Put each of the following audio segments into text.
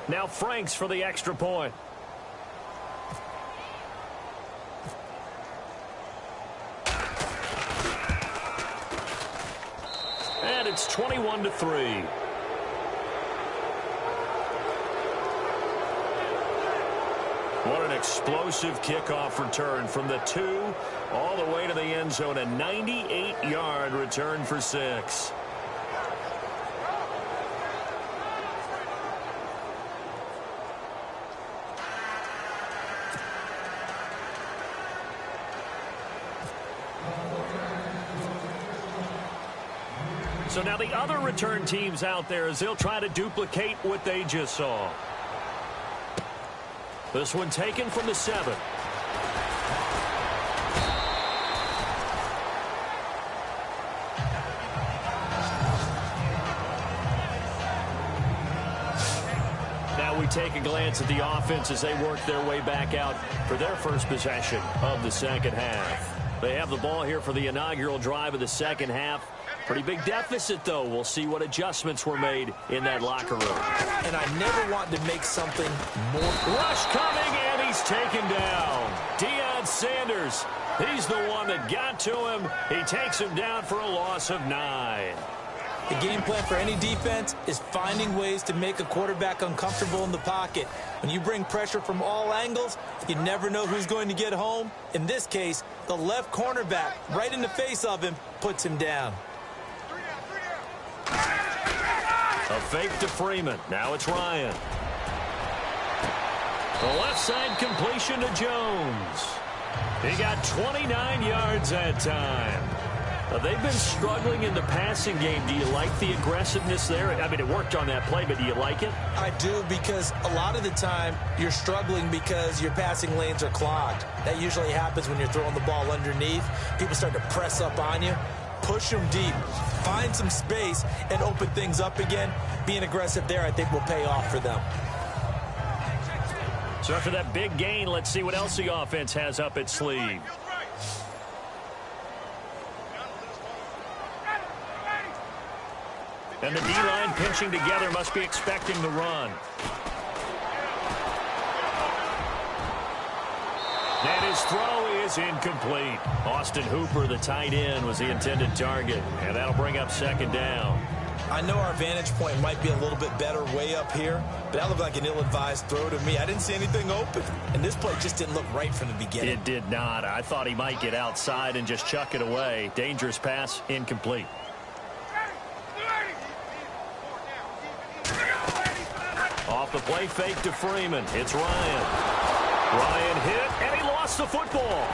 Now Franks for the extra point. And it's 21-3. What an explosive kickoff return from the 2 all the way to the end zone. A 98-yard return for 6. So now the other return teams out there as they'll try to duplicate what they just saw. This one taken from the 7. Now we take a glance at the offense as they work their way back out for their first possession of the second half. They have the ball here for the inaugural drive of the second half. Pretty big deficit, though. We'll see what adjustments were made in that locker room. And I never want to make something more. Rush coming, and he's taken down. Deion Sanders, he's the one that got to him. He takes him down for a loss of 9. The game plan for any defense is finding ways to make a quarterback uncomfortable in the pocket. When you bring pressure from all angles, you never know who's going to get home. In this case, the left cornerback, right in the face of him, puts him down. A fake to Freeman. Now it's Ryan. The left side completion to Jones. He got 29 yards that time. They've been struggling in the passing game. Do you like the aggressiveness there? I mean, it worked on that play, but do you like it? I do, because a lot of the time you're struggling because your passing lanes are clogged. That usually happens when you're throwing the ball underneath. People start to press up on you. Push them deep, find some space, and open things up again. Being aggressive there, I think, will pay off for them. So after that big gain, let's see what else the offense has up its sleeve. And the D-line pinching together, must be expecting the run. And his throw is incomplete. Austin Hooper, the tight end, was the intended target. And that'll bring up second down. I know our vantage point might be a little bit better way up here, but that looked like an ill-advised throw to me. I didn't see anything open. And this play just didn't look right from the beginning. It did not. I thought he might get outside and just chuck it away. Dangerous pass, incomplete. Off the play fake to Freeman. It's Ryan. Ryan hit, and he lost the football.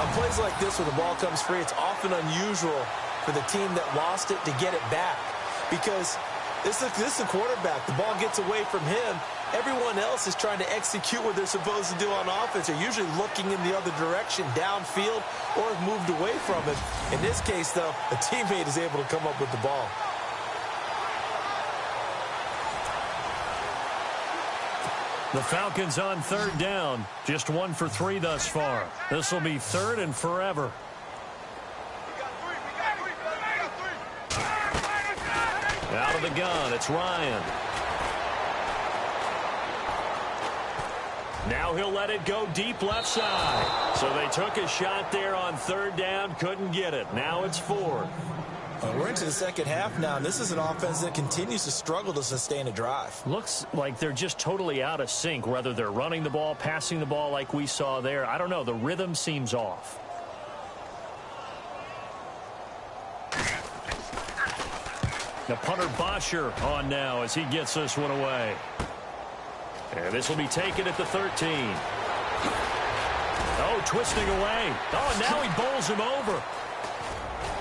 On plays like this where the ball comes free, it's often unusual for the team that lost it to get it back. Because this is the quarterback. The ball gets away from him. Everyone else is trying to execute what they're supposed to do on offense. They're usually looking in the other direction, downfield, or have moved away from it. In this case, though, a teammate is able to come up with the ball. The Falcons on third down. Just 1 for 3 thus far. This will be third and forever. Out of the gun, it's Ryan. Now he'll let it go deep left side. So they took a shot there on third down, couldn't get it. Now it's 4th. We're into the second half now, and this is an offense that continues to struggle to sustain a drive. Looks like they're just totally out of sync, whether they're running the ball, passing the ball like we saw there. I don't know. The rhythm seems off. The punter Bosher on now as he gets this one away. And this will be taken at the 13. Oh, twisting away. Oh, and now he bowls him over.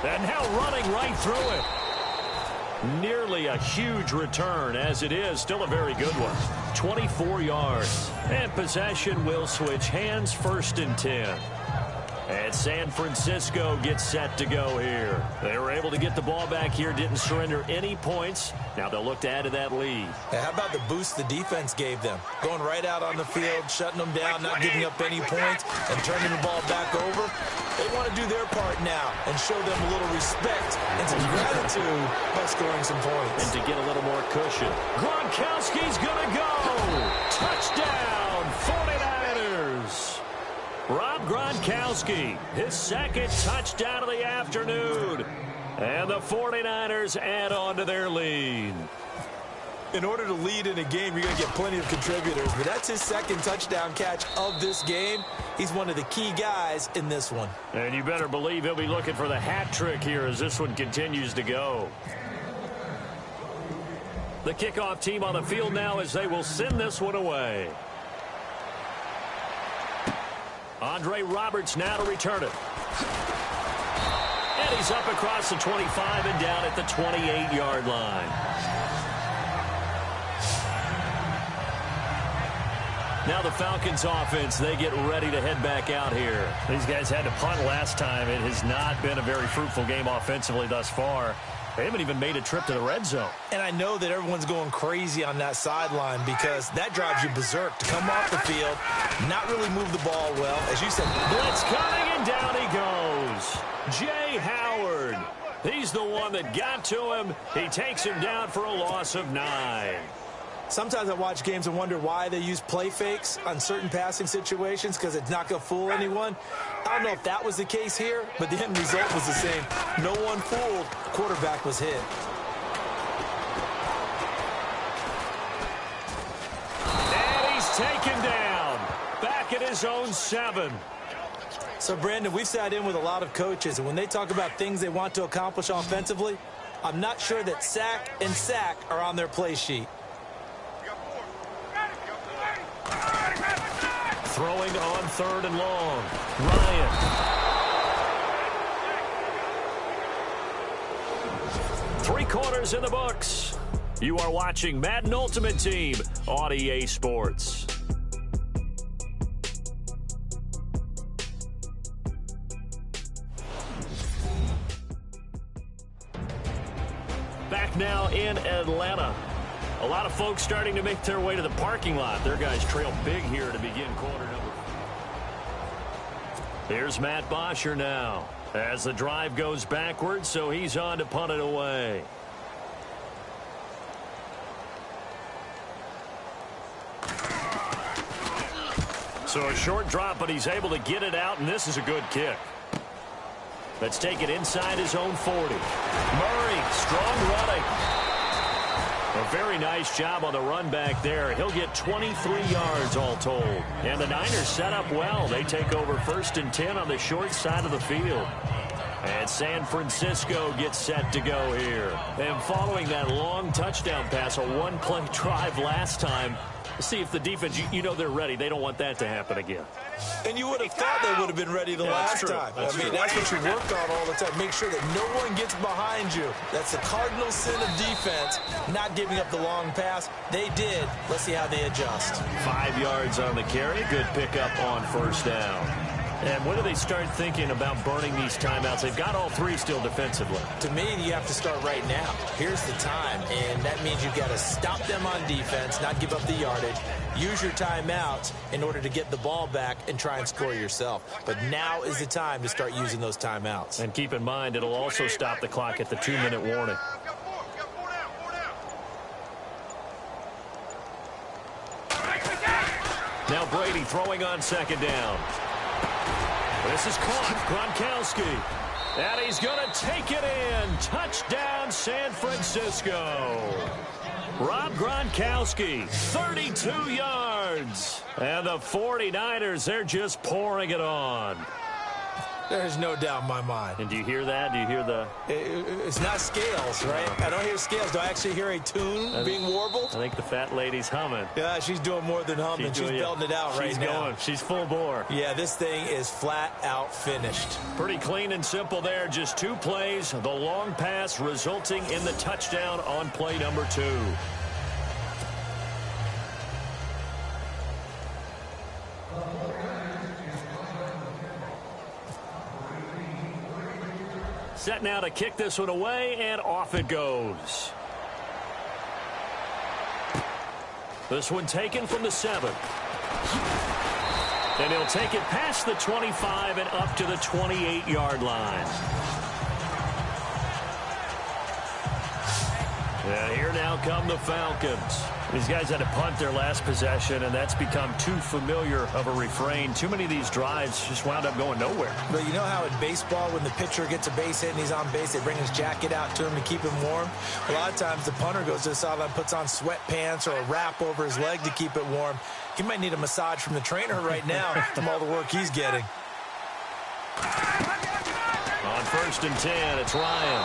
And now running right through it. Nearly a huge return, as it is. Still a very good one. 24 yards. And possession will switch hands, 1st and 10. And San Francisco gets set to go here. They were able to get the ball back here, didn't surrender any points. Now they'll look to add to that lead. Now, how about the boost the defense gave them? Going right out on the field, shutting them down, not giving up any points, and turning the ball back over. They want to do their now and show them a little respect and some gratitude by scoring some points. And to get a little more cushion, Gronkowski's going to go. Touchdown, 49ers. Rob Gronkowski, his second touchdown of the afternoon. And the 49ers add on to their lead. In order to lead in a game, you're going to get plenty of contributors, but that's his second touchdown catch of this game. He's one of the key guys in this one. And you better believe he'll be looking for the hat trick here as this one continues to go. The kickoff team on the field now as they will send this one away. Andre Roberts now to return it. And he's up across the 25 and down at the 28-yard line. Now the Falcons offense, they get ready to head back out here. These guys had to punt last time. It has not been a very fruitful game offensively thus far. They haven't even made a trip to the red zone. And I know that everyone's going crazy on that sideline because that drives you berserk to come off the field, not really move the ball well. As you said, blitz coming, and down he goes. Jay Howard. He's the one that got to him. He takes him down for a loss of 9. Sometimes I watch games and wonder why they use play fakes on certain passing situations because it's not going to fool anyone. I don't know if that was the case here, but the end result was the same. No one fooled. Quarterback was hit. And he's taken down. Back at his own 7. So, Brandon, we've sat in with a lot of coaches, and when they talk about things they want to accomplish offensively, I'm not sure that sack and sack are on their play sheet. Throwing on 3rd and long. Ryan. Three quarters in the books. You are watching Madden Ultimate Team on EA Sports. Back now in Atlanta. A lot of folks starting to make their way to the parking lot. Their guys trail big here to begin quarter number. Here's Matt Bosher now as the drive goes backwards, so he's on to punt it away. So a short drop, but he's able to get it out, and this is a good kick. Let's take it inside his own 40. Murray, strong running. A very nice job on the run back there. He'll get 23 yards all told. And the Niners set up well. They take over 1st and 10 on the short side of the field. And San Francisco gets set to go here. And following that long touchdown pass, a one-play drive last time, see if the defense, you know they're ready. They don't want that to happen again. And you would have thought they would have been ready the last time. That's what you work on all the time. Make sure that no one gets behind you. That's the cardinal sin of defense, not giving up the long pass. They did. Let's see how they adjust. 5 yards on the carry. Good pickup on 1st down. And when do they start thinking about burning these timeouts? They've got all 3 still defensively. To me, you have to start right now. Here's the time, and that means you've got to stop them on defense, not give up the yardage. Use your timeouts in order to get the ball back and try and score yourself. But now is the time to start using those timeouts. And keep in mind, it'll also stop the clock at the 2-minute warning. Now Brady throwing on 2nd down. This is caught. Gronkowski. And he's going to take it in. Touchdown, San Francisco. Rob Gronkowski, 32 yards. And the 49ers, they're just pouring it on. There's no doubt in my mind. And do you hear that? Do you hear the... It's not scales, right? I don't hear scales. Do I actually hear a tune being warbled? I think the fat lady's humming. Yeah, she's doing more than humming. She's belting it out right now. She's going. She's full bore. Yeah, this thing is flat out finished. Pretty clean and simple there. Just 2 plays. The long pass resulting in the touchdown on play number 2. Set now to kick this one away, and off it goes. This one taken from the 7. And he'll take it past the 25 and up to the 28-yard line. And here now come the Falcons. These guys had to punt their last possession, and that's become too familiar of a refrain. Too many of these drives just wound up going nowhere. But you know how in baseball, when the pitcher gets a base hit and he's on base, they bring his jacket out to him to keep him warm? A lot of times the punter goes to the sideline, puts on sweatpants or a wrap over his leg to keep it warm. He might need a massage from the trainer right now from all the work he's getting. On 1st and 10, it's Ryan.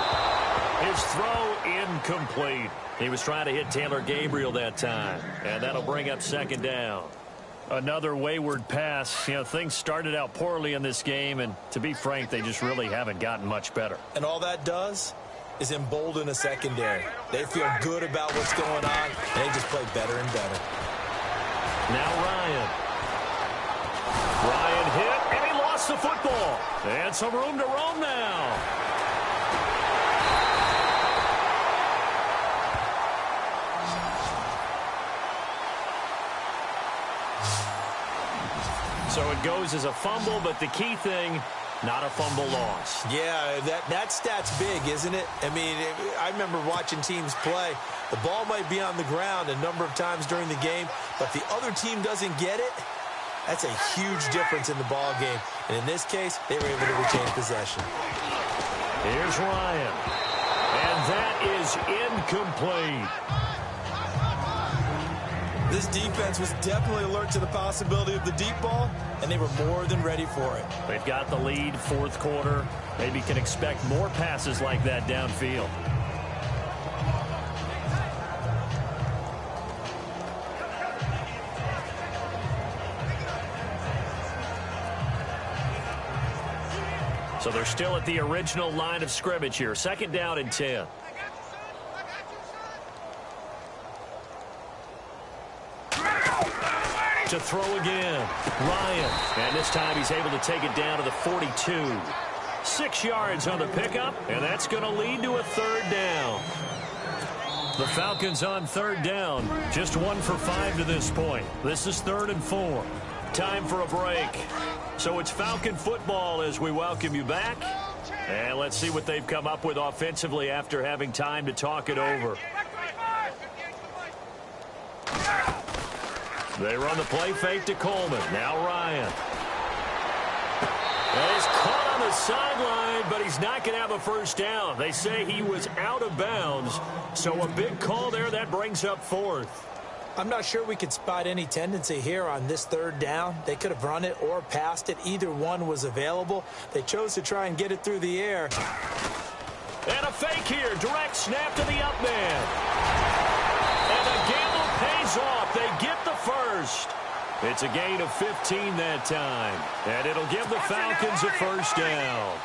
His throw incomplete. He was trying to hit Taylor Gabriel that time, and that'll bring up 2nd down. Another wayward pass. You know, things started out poorly in this game, and to be frank, they just really haven't gotten much better. And all that does is embolden a secondary. They feel good about what's going on, and they just play better and better. Now Ryan. Ryan hit, and he lost the football. And some room to roam now. So it goes as a fumble, but the key thing, not a fumble loss. Yeah, that stat's big, isn't it? I mean, I remember watching teams play. The ball might be on the ground a number of times during the game, but the other team doesn't get it. That's a huge difference in the ball game. And in this case, they were able to retain possession. Here's Ryan. And that is incomplete. This defense was definitely alert to the possibility of the deep ball, and they were more than ready for it. They've got the lead, 4th quarter. Maybe can expect more passes like that downfield. So they're still at the original line of scrimmage here. 2nd down and 10. To throw again. Ryan. And this time he's able to take it down to the 42. 6 yards on the pickup, and that's going to lead to a 3rd down. The Falcons on 3rd down. Just 1 for 5 to this point. This is 3rd and 4. Time for a break. So it's Falcon football as we welcome you back. And let's see what they've come up with offensively after having time to talk it over. They run the play fake to Coleman. Now Ryan. And he's caught on the sideline, but he's not going to have a 1st down. They say he was out of bounds. So a big call there. That brings up 4th. I'm not sure we could spot any tendency here on this 3rd down. They could have run it or passed it. Either one was available. They chose to try and get it through the air. And a fake here. Direct snap to the up man. And the gamble pays off. They get the 1st. It's a gain of 15 that time. And it'll give the Falcons a 1st down.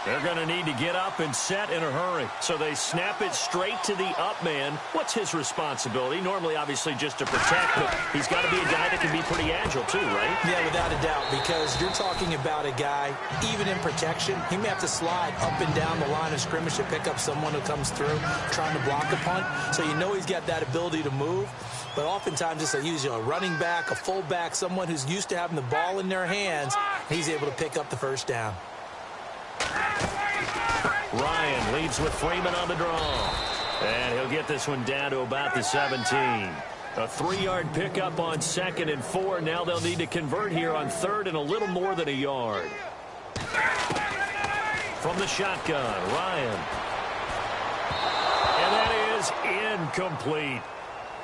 They're going to need to get up and set in a hurry. So they snap it straight to the up man. What's his responsibility? Normally, obviously, just to protect, but he's got to be a guy that can be pretty agile too, right? Yeah, without a doubt, because you're talking about a guy, even in protection, he may have to slide up and down the line of scrimmage to pick up someone who comes through trying to block a punt. So you know he's got that ability to move. But oftentimes it's usually a running back, a fullback, someone who's used to having the ball in their hands. He's able to pick up the 1st down. Ryan leads with Freeman on the draw. And he'll get this one down to about the 17. A 3-yard pickup on 2nd and 4. Now they'll need to convert here on 3rd and a little more than a yard. From the shotgun, Ryan. And that is incomplete.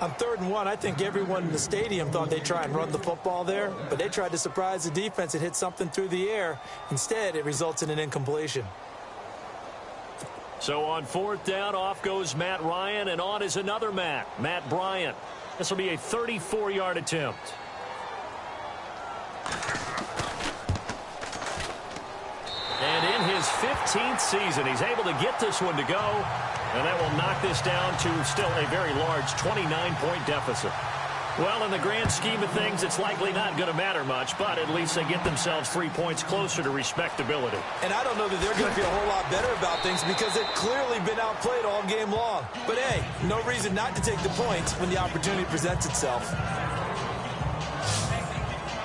On 3rd and 1, I think everyone in the stadium thought they'd try and run the football there, but they tried to surprise the defense and hit something through the air. Instead, it results in an incompletion. So on 4th down, off goes Matt Ryan, and on is another Matt Bryant. This will be a 34-yard attempt. And in his 15th season, he's able to get this one to go, and that will knock this down to still a very large 29-point deficit. Well, in the grand scheme of things, it's likely not going to matter much, but at least they get themselves 3 points closer to respectability. And I don't know that they're going to feel a whole lot better about things because they've clearly been outplayed all game long. But, hey, no reason not to take the points when the opportunity presents itself.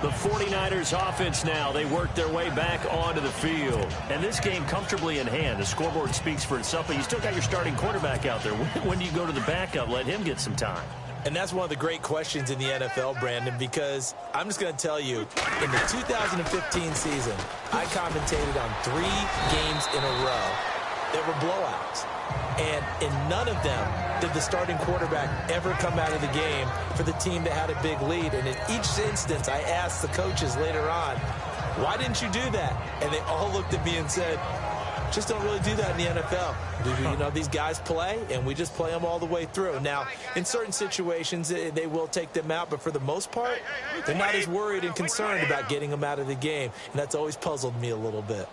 The 49ers offense now, they work their way back onto the field. And this game comfortably in hand. The scoreboard speaks for itself, but you still got your starting quarterback out there. When do you go to the backup? Let him get some time. And that's one of the great questions in the NFL, Brandon, because I'm just going to tell you, in the 2015 season, I commentated on 3 games in a row that were blowouts. And in none of them did the starting quarterback ever come out of the game for the team that had a big lead. And in each instance, I asked the coaches later on, why didn't you do that? And they all looked at me and said, just don't really do that in the NFL. You know, these guys play, and we just play them all the way through. Now, in certain situations, they will take them out, but for the most part, they're not as worried and concerned about getting them out of the game. And that's always puzzled me a little bit.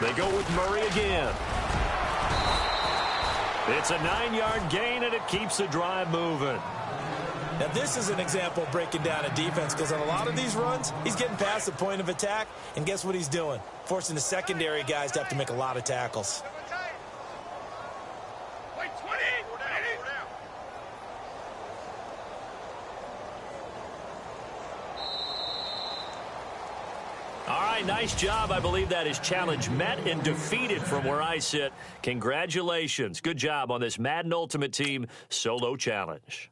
They go with Murray again. It's a 9-yard gain, and it keeps the drive moving. Now, this is an example of breaking down a defense, because on a lot of these runs, he's getting past the point of attack, and guess what he's doing? Forcing the secondary guys to have to make a lot of tackles. All right, nice job. I believe that is challenge met and defeated from where I sit. Congratulations. Good job on this Madden Ultimate Team solo challenge.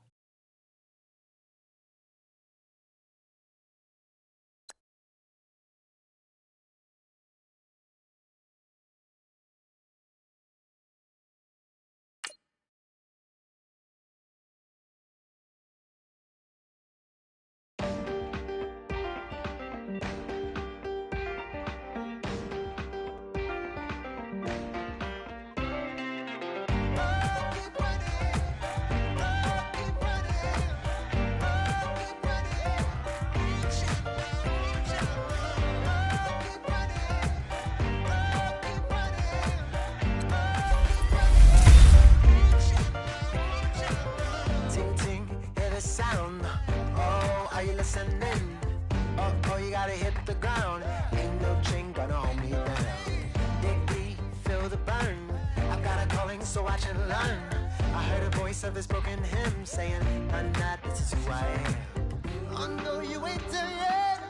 Oh, you gotta hit the ground. Ain't no chain gonna hold me down. Dig deep, feel the burn. I've got a calling, so watch and learn. I heard a voice of this broken hymn saying, "I'm not, this is who I am." I know you ain't there yet.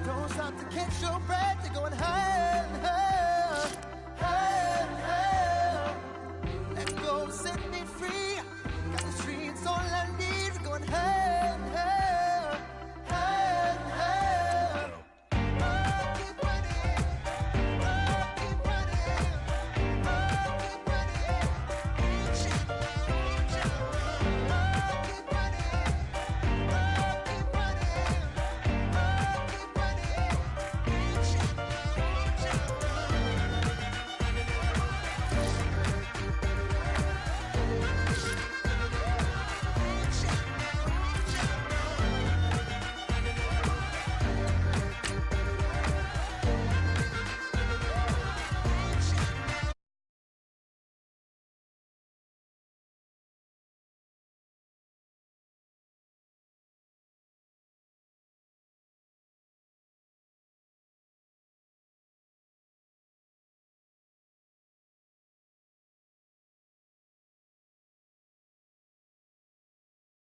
Don't stop to catch your breath. You're going higher and higher, higher and higher. Let go, set me free. Got the streets all I need. Going higher.